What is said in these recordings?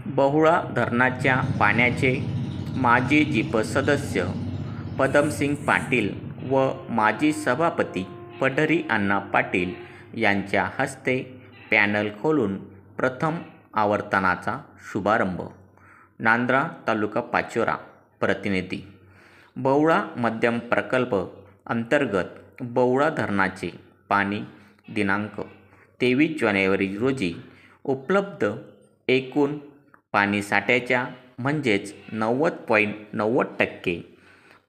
बहुळा धरणाच्या पाण्याचे माजी जिप सदस्य पदमसिंग पाटील व माजी सभापती पंढरी अण्णा पाटील यांच्या हस्ते पॅनल खोलून प्रथम आवर्तनाचा शुभारंभ. नांद्रा तालुका पाचोरा. प्रतिनिधी. बहुळा मध्यम प्रकल्प अंतर्गत बहुळा धरणाचे पाणी दिनांक 23 जानेवारी रोजी उपलब्ध एकूण पाणीसाठ्याच्या म्हणजेच 90.90%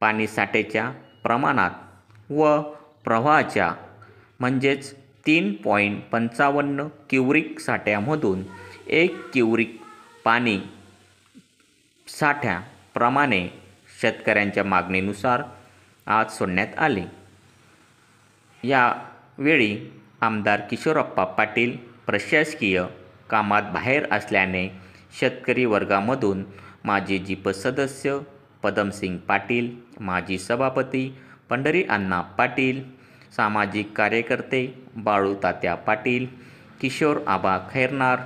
पाणीसाठ्याच्या प्रमाणात व प्रवाहाच्या म्हणजेच 3.55 क्युबिक साठ्यामधून 1 क्युबिक पाणी साठ्याप्रमाणे शेतकऱ्यांच्या मागणीनुसार आज सोडण्यात आले. यावेळी आमदार किशोरप्पा पाटील प्रशासकीय कामात बाहेर असल्याने शेतकरी वर्गामधून माजी जिप सदस्य पदमसिंग पाटील, माजी सभापती पंढरी अण्णा पाटील, सामाजिक कार्यकर्ते बाळू तात्या पाटील, किशोर आबा खैरनार,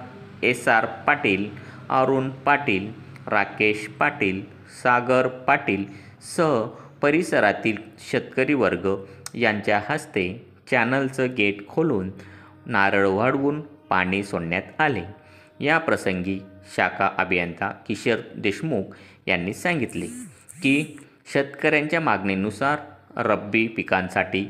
SR पाटील, अरुण पाटील, राकेश पाटील, सागर पाटील सह परिसरातील शेतकरी वर्ग यांच्या हस्ते चॅनलचं गेट खोलून नारळ वाढवून पाणी सोडण्यात आले. या प्रसंगी शाखा अभियंता किशोर देशमुख यांनी सांगितले की शेतकऱ्यांच्या मागणीनुसार रब्बी पिकांसाठी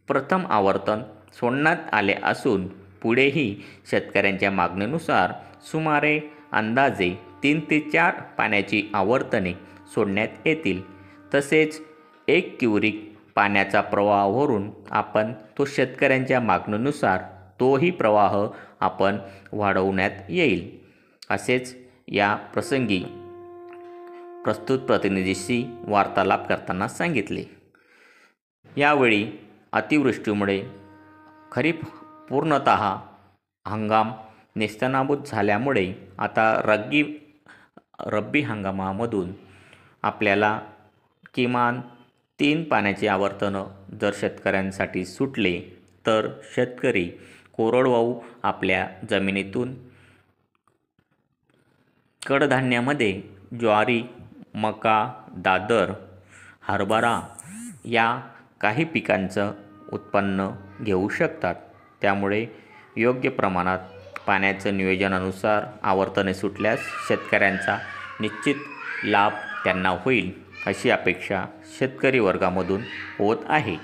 प्रथम आवर्तन सोडण्यात आले असून पुढेही शेतकऱ्यांच्या मागणीनुसार सुमारे अंदाजे 3 ते 4 पाण्याची आवर्तने सोडण्यात येतील. तसेच 1 क्युबिक पाण्याचा प्रवाह भरून आपण तो शेतकऱ्यांच्या मागणीनुसार तोही प्रवाह आपण वाढवण्यात येईल, असेच या प्रसंगी प्रस्तुत प्रतिनिधीशी वार्तालाप करताना सांगितले. यावेळी अतिवृष्टीमुळे खरीप पूर्णतः हंगाम नेस्तनाबूत झाल्यामुळे आता रब्बी हंगामामधून आपल्याला किमान 3 पाण्याची आवर्तनं जर शेतकऱ्यांसाठी सुटले तर शेतकरी कोरडवाहू आपल्या जमिनीतून कडधान्यामध्ये ज्वारी, मका, दादर, हरभरा या काही पिकांचं उत्पन्न घेऊ शकतात. त्यामुळे योग्य प्रमाणात पाण्याचं नियोजनानुसार आवर्तने सुटल्यास शेतकऱ्यांचा निश्चित लाभ त्यांना होईल, अशी अपेक्षा शेतकरी वर्गामधून होत आहे.